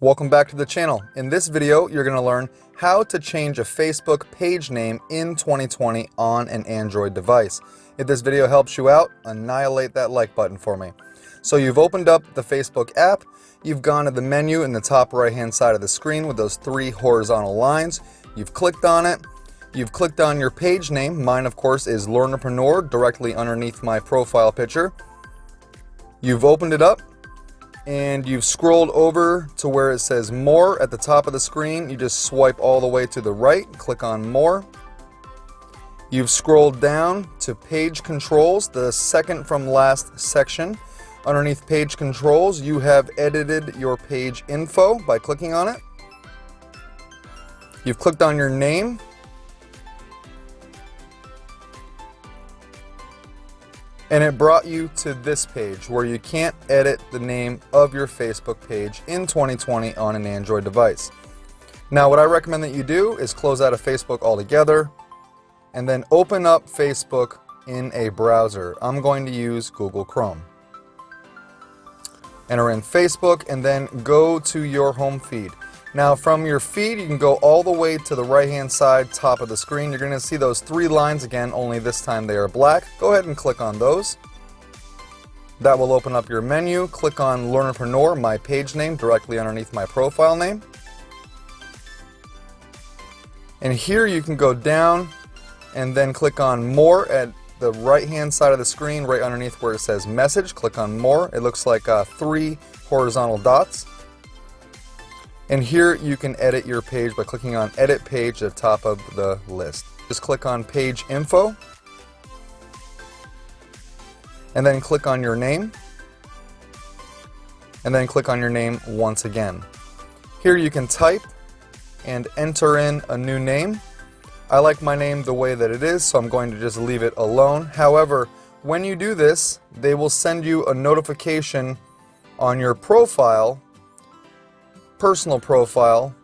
Welcome back to the channel. In this video, you're going to learn how to change a Facebook page name in 2020 on an Android device. If this video helps you out, annihilate that like button for me. So you've opened up the Facebook app, you've gone to the menu in the top right hand side of the screen with those three horizontal lines, you've clicked on it, you've clicked on your page name. Mine of course is Learnerpreneur, directly underneath my profile picture. You've opened it up and you've scrolled over to where it says More at the top of the screen. You just swipe all the way to the right, click on More. You've scrolled down to Page Controls, the second from last section. Underneath Page Controls, you have edited your page info by clicking on it. You've clicked on your name. And it brought you to this page where you can't edit the name of your Facebook page in 2020 on an Android device. Now what I recommend that you do is close out of Facebook altogether and then open up Facebook in a browser. I'm going to use Google Chrome. Enter in Facebook and then go to your home feed. Now from your feed you can go all the way to the right hand side top of the screen. You're going to see those three lines again, only this time they are black. Go ahead and click on those. That will open up your menu. Click on Learnerpreneur, my page name, directly underneath my profile name. And here you can go down and then click on More at the right hand side of the screen, right underneath where it says Message. Click on More. It looks like three horizontal dots. And here you can edit your page by clicking on Edit Page at the top of the list. Just click on Page Info, and then click on your name, and then click on your name once again. Here you can type and enter in a new name. I like my name the way that it is, so I'm going to just leave it alone. However, when you do this, they will send you a notification on your profile, personal profile,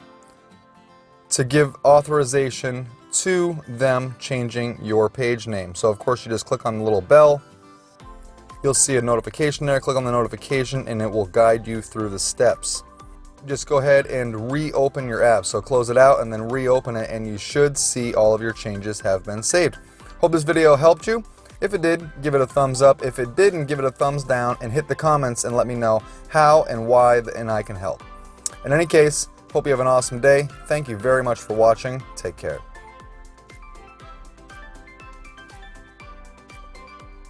to give authorization to them changing your page name. So of course you just click on the little bell, you'll see a notification there, click on the notification and it will guide you through the steps. Just go ahead and reopen your app. So close it out and then reopen it and you should see all of your changes have been saved. Hope this video helped you. If it did, give it a thumbs up. If it didn't, give it a thumbs down and hit the comments and let me know how and why and I can help. In any case, hope you have an awesome day. Thank you very much for watching. Take care.